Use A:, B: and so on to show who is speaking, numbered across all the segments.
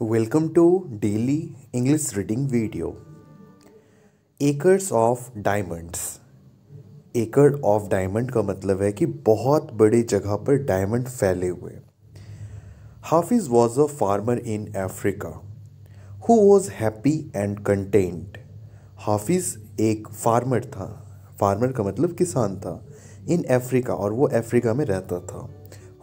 A: Welcome to daily English reading video. Acres of diamonds. एकड़ of diamond का मतलब है कि बहुत बड़ी जगह पर डायमंड फैले हुए. Hafiz was a farmer in Africa who was happy and content. Hafiz एक फार्मर था. फार्मर का मतलब किसान था. इन अफ्रीका, और वो अफ्रीका में रहता था.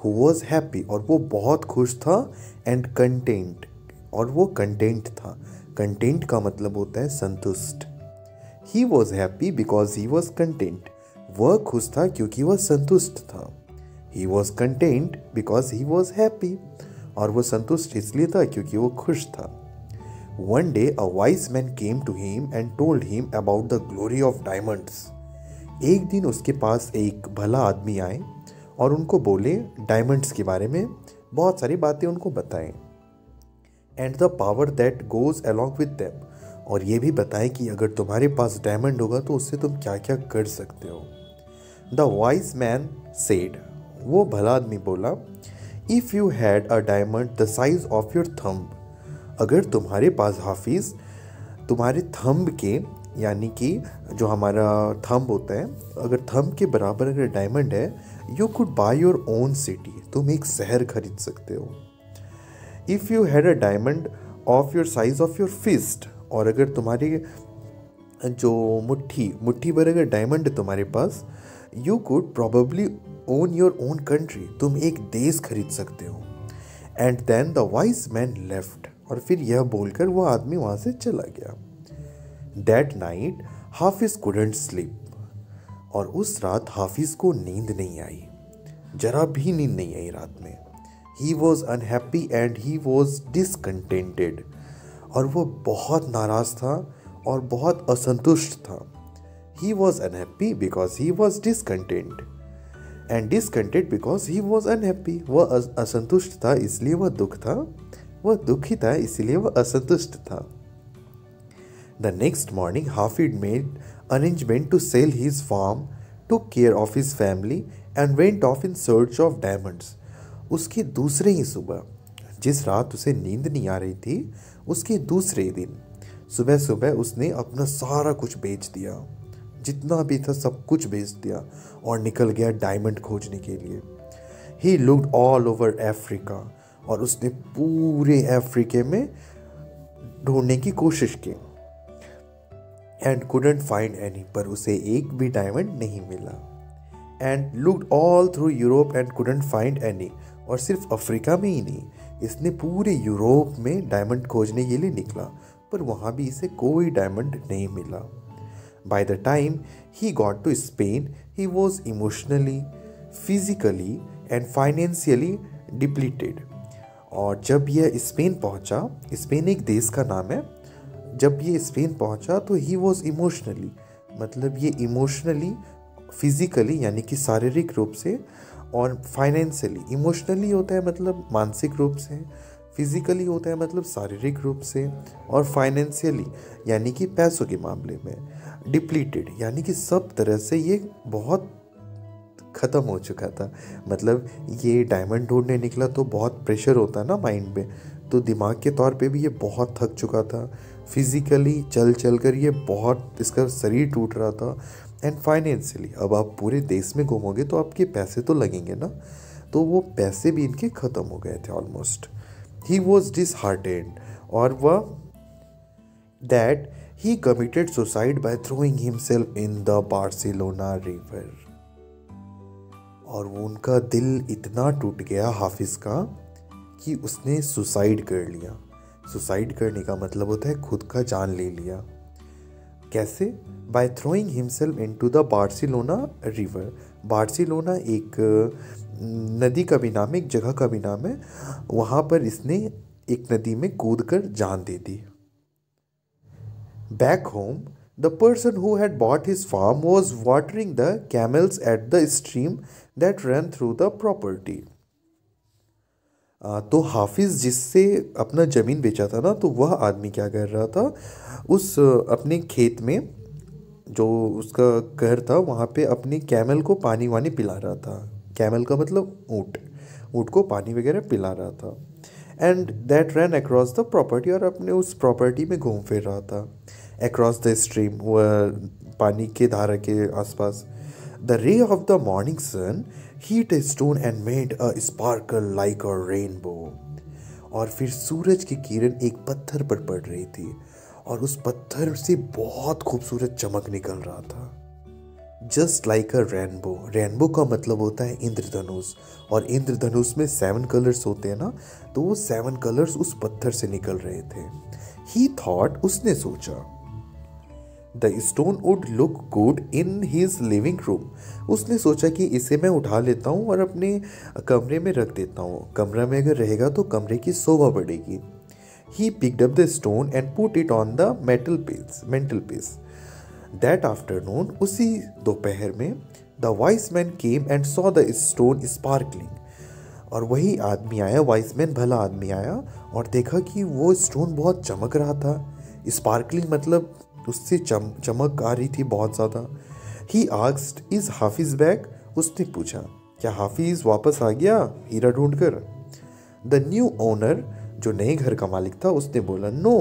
A: हु वॉज हैप्पी, और वो बहुत खुश था. एंड कंटेंट, और वो कंटेंट था. कंटेंट का मतलब होता है संतुष्ट. He was happy because he was content. वह खुश था क्योंकि वह संतुष्ट था. He was content because he was happy, और वह संतुष्ट इसलिए था क्योंकि वो खुश था. One day a wise man came to him and told him about the glory of diamonds. एक दिन उसके पास एक भला आदमी आए और उनको बोले डायमंड्स के बारे में बहुत सारी बातें उनको बताएं. And the power that goes along with them, और ये भी बताएं कि अगर तुम्हारे पास डायमंड होगा तो उससे तुम क्या क्या कर सकते हो. द वाइज मैन सेड, वो भला आदमी बोला, if you had a diamond the size of your thumb. अगर तुम्हारे पास हाफिज तुम्हारे थंब के, यानी कि जो हमारा थंब होता है, अगर थंब के बराबर अगर डायमंड है, you could buy your own city. तुम एक शहर खरीद सकते हो. If you had a diamond of your size of your fist, और अगर तुम्हारी जो मुट्ठी भर अगर डायमंड है तुम्हारे पास, you could probably own your own country. तुम एक देश खरीद सकते हो. And then the wise man left, और फिर यह बोलकर वह आदमी वहाँ से चला गया. That night Hafiz couldn't sleep, और उस रात हाफिज को नींद नहीं आई. जरा भी नींद नहीं आई रात में. He was unhappy and he was discontented, और वो बहुत नाराज था और बहुत असंतुष्ट था. He was unhappy because he was discontent and discontent because he was unhappy. वह असंतुष्ट था इसलिए वह दुख था. वह दुखी था इसलिए वह असंतुष्ट था. The next morning Hafid made arrangement to sell his farm, took care of his family and went off in search of diamonds. उसके दूसरे ही सुबह, जिस रात उसे नींद नहीं आ रही थी, उसके दूसरे दिन सुबह सुबह उसने अपना सारा कुछ बेच दिया. जितना भी था सब कुछ बेच दिया और निकल गया डायमंड खोजने के लिए. He looked all over Africa, और उसने पूरे अफ्रीका में ढूंढने की कोशिश की. एंड कुडंट फाइंड एनी, पर उसे एक भी डायमंड नहीं मिला. And looked all through Europe and couldn't find any, और सिर्फ अफ्रीका में ही नहीं, इसने पूरे यूरोप में डायमंड खोजने के लिए निकला, पर वहाँ भी इसे कोई डायमंड नहीं मिला. By the time he got to Spain he was emotionally, physically and financially depleted. और जब यह स्पेन पहुँचा, स्पेन एक देश का नाम है, जब ये स्पेन पहुँचा तो ही वॉज इमोशनली, मतलब ये इमोशनली, फिजिकली यानी कि शारीरिक रूप से, और फाइनेंशियली. इमोशनली होता है मतलब मानसिक रूप से, फिजिकली होता है मतलब शारीरिक रूप से, और फाइनेंशियली यानी कि पैसों के मामले में डिप्लीटेड, यानी कि सब तरह से ये बहुत ख़त्म हो चुका था. मतलब ये डायमंड ढूंढने निकला तो बहुत प्रेशर होता है ना माइंड पे, तो दिमाग के तौर पे भी ये बहुत थक चुका था. फिजिकली चल चल कर ये बहुत, इसका शरीर टूट रहा था. एंड फाइनेंशियली, अब आप पूरे देश में घूमोगे तो आपके पैसे तो लगेंगे ना, तो वो पैसे भी इनके ख़त्म हो गए थे ऑलमोस्ट. ही वॉज डिसहार्टेंड, और वह that he committed suicide bye throwing himself in the Barcelona river. और वो उनका दिल इतना टूट गया हाफिज का कि उसने सुसाइड कर लिया. सुसाइड करने का मतलब होता है खुद का जान ले लिया. कैसे? By throwing himself into the Barcelona river. Barcelona एक नदी का भी नाम है, एक जगह का भी नाम है. वहाँ पर इसने एक नदी में कूद कर जान दे दी. Back home the person who had bought his farm was watering the camels at the stream that run through the property. तो हाफिज जिससे अपना ज़मीन बेचा था ना, तो वह आदमी क्या कर रहा था, उस अपने खेत में जो उसका घर था वहाँ पे अपने कैमल को पानी वानी पिला रहा था. कैमल का मतलब ऊँट. ऊँट को पानी वगैरह पिला रहा था. And that run across the property, और अपने उस प्रॉपर्टी में घूम फिर रहा था अक्रॉस द स्ट्रीम, वह पानी के धारा के आसपास. The ray of the morning sun hit a stone and made a sparkle like a rainbow. और फिर सूरज की किरण एक पत्थर पर पड़ रही थी और उस पत्थर से बहुत खूबसूरत चमक निकल रहा था. Just like a rainbow. Rainbow का मतलब होता है इंद्रधनुष, और इंद्रधनुष में 7 कलर्स होते हैं ना, तो वो 7 कलर्स उस पत्थर से निकल रहे थे. ही थॉट, उसने सोचा, the stone would look good in his living room. उसने सोचा कि इसे मैं उठा लेता हूँ और अपने कमरे में रख देता हूँ. कमरा में अगर रहेगा तो कमरे की शोभा बढ़ेगी. He picked up the stone and put it on the mental peace. That afternoon, उसी दोपहर में, the wise man came and saw the stone sparkling. और वही आदमी आया, वाइस मैन भला आदमी आया, और देखा कि वो स्टोन बहुत चमक रहा था. स्पार्कलिंग मतलब उससे चमक आ रही थी बहुत ज़्यादा. He asked, is Hafiz back. उसने पूछा, क्या हाफिज वापस आ गया हीरा ढूंढ कर. द न्यू ओनर, जो नए घर का मालिक था, उसने बोला, no.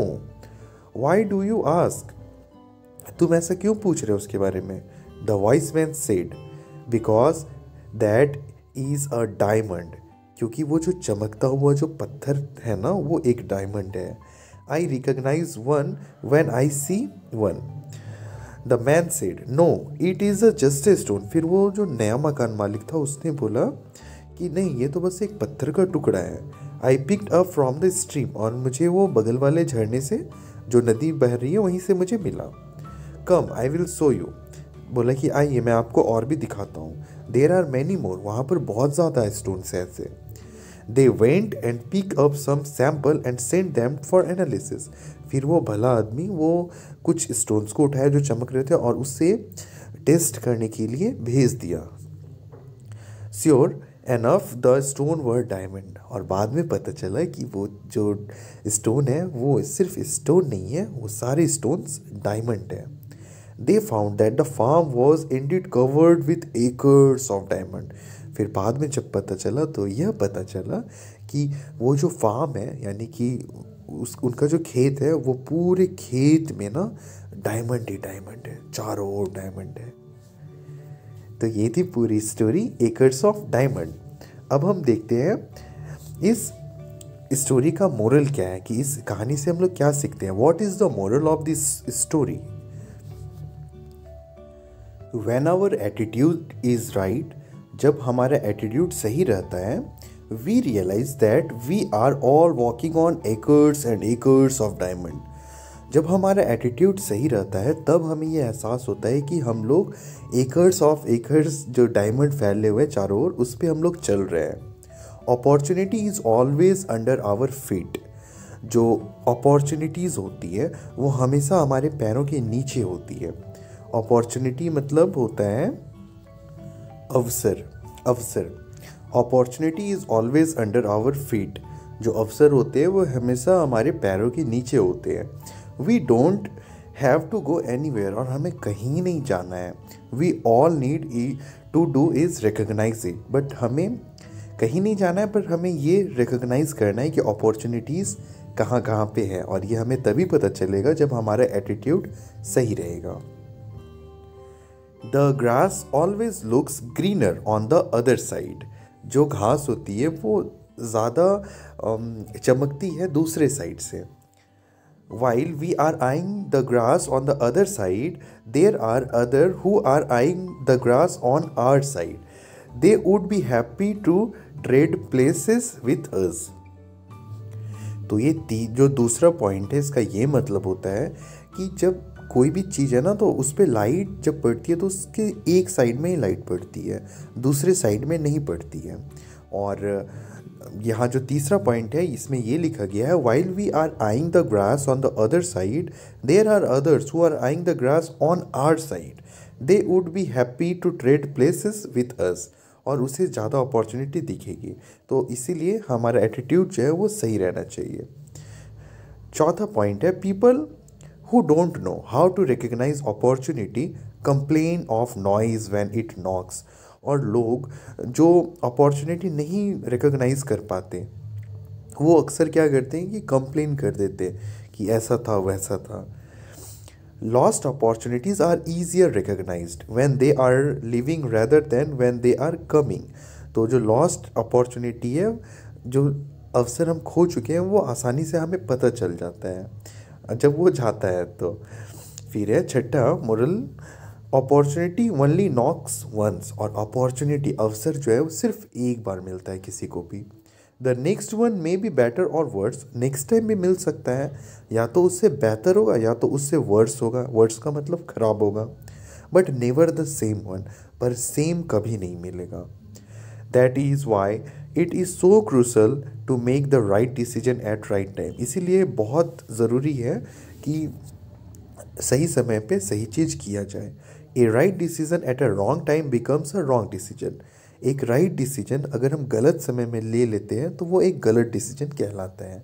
A: Why do you ask. तुम ऐसा क्यों पूछ रहे हो उसके बारे में. The wise man said, because that is a diamond. क्योंकि वो जो चमकता हुआ जो पत्थर है ना, वो एक डायमंड है. I recognise one when I see one. The man said, no, it is a just a stone. फिर वो जो नया मकान मालिक था उसने बोला कि नहीं, ये तो बस एक पत्थर का टुकड़ा है. I picked up from the stream. और मुझे वो बगल वाले झरने से, जो नदी बह रही है, वहीं से मुझे मिला. Come, I will show you. बोला कि आइए, मैं आपको और भी दिखाता हूँ. There are many more. वहाँ पर बहुत ज़्यादा स्टोन्स हैं ऐसे. They went and picked up some sample and sent them for analysis. फिर वो भला आदमी वो कुछ स्टोन्स को उठाया जो चमक रहे थे और उससे टेस्ट करने के लिए भेज दिया. Sure enough the stone were diamond. और बाद में पता चला कि वो जो स्टोन है वो सिर्फ स्टोन नहीं है, वो सारे स्टोन्स डायमंड है. They found that the farm was indeed covered with acres of diamond. फिर बाद में जब पता चला तो यह पता चला कि वो जो फार्म है, यानी कि उनका जो खेत है, वो पूरे खेत में ना डायमंड ही डायमंड है, चारों ओर डायमंड है. तो ये थी पूरी स्टोरी, एकर्स ऑफ डायमंड. अब हम देखते हैं इस स्टोरी का मोरल क्या है, कि इस कहानी से हम लोग क्या सीखते हैं. What is the moral of this story. When our attitude is right, जब हमारा एटीट्यूड सही रहता है, we realize that we are all walking on acres and acres of diamond. जब हमारा एटीट्यूड सही रहता है तब हमें ये एहसास होता है कि हम लोग एकर्स ऑफ एकर्स जो डायमंड फैले हुए चारों ओर, उस पर हम लोग चल रहे हैं. Opportunity is always under our feet. जो अपॉर्चुनिटीज़ होती है वो हमेशा हमारे पैरों के नीचे होती है. अपॉर्चुनिटी मतलब होता है अवसर. Opportunity is always under our feet. जो अवसर होते हैं वो हमेशा हमारे पैरों के नीचे होते हैं. We don't have to go anywhere. और हमें कहीं नहीं जाना है. We all need to do is recognise it. But हमें कहीं नहीं जाना है, पर हमें ये रिकग्नाइज करना है कि अपॉर्चुनिटीज़ कहाँ कहाँ पे है. और ये हमें तभी पता चलेगा जब हमारा एटीट्यूड सही रहेगा. The grass always looks greener on the other side. जो घास होती है वो ज़्यादा चमकती है दूसरे साइड से. While we are eyeing the grass on the other side, there are other who are eyeing the grass on our side. They would be happy to trade places with us. तो ये जो दूसरा point है, इसका ये मतलब होता है कि जब कोई भी चीज़ है ना, तो उस पर लाइट जब पड़ती है तो उसके एक साइड में ही लाइट पड़ती है, दूसरे साइड में नहीं पड़ती है. और यहाँ जो तीसरा पॉइंट है इसमें ये लिखा गया है, while we are eyeing the grass on the other side, there are others who are eyeing the grass on our side. They would be happy to trade places with us. और उसे ज़्यादा opportunity दिखेगी. तो इसीलिए हमारा attitude जो है वो सही रहना चाहिए. चौथा पॉइंट है, people who don't know how to recognize opportunity complain of noise when it knocks. और लोग जो अपॉर्चुनिटी नहीं रिकॉग्नाइज कर पाते वो अक्सर क्या करते हैं कि कंप्लेन कर देते हैं कि ऐसा था वैसा था। Lost opportunities are easier recognized when they are leaving rather than when they are coming. तो जो लॉस्ट अपॉर्चुनिटी है, जो अवसर हम खो चुके हैं, वो आसानी से हमें पता चल जाता है जब वो जाता है। तो फिर है छठा moral, opportunity only knocks once. और अपॉर्चुनिटी, अवसर जो है वो सिर्फ एक बार मिलता है किसी को भी। The next one may be better और वर्स, नेक्स्ट टाइम भी मिल सकता है, या तो उससे बेहतर होगा या तो उससे वर्स होगा। वर्स का मतलब खराब होगा। But never the same one, पर सेम कभी नहीं मिलेगा। That is why it is so crucial to make the right decision at right time. इसीलिए बहुत ज़रूरी है कि सही समय पे सही चीज़ किया जाए। A right decision at a wrong time becomes a wrong decision. एक राइट डिसीजन अगर हम गलत समय में ले लेते हैं तो वो एक गलत डिसीजन कहलाता है।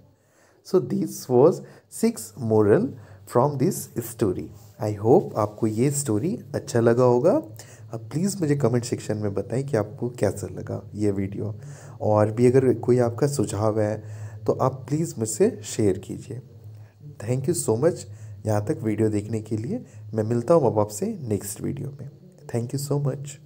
A: So this was 6 moral from this story. I hope आपको ये स्टोरी अच्छा लगा होगा। अब प्लीज़ मुझे कमेंट सेक्शन में बताएं कि आपको कैसा लगा ये वीडियो, और भी अगर कोई आपका सुझाव है तो आप प्लीज़ मुझसे शेयर कीजिए। थैंक यू सो मच यहाँ तक वीडियो देखने के लिए। मैं मिलता हूँ अब आपसे नेक्स्ट वीडियो में। Thank you so much.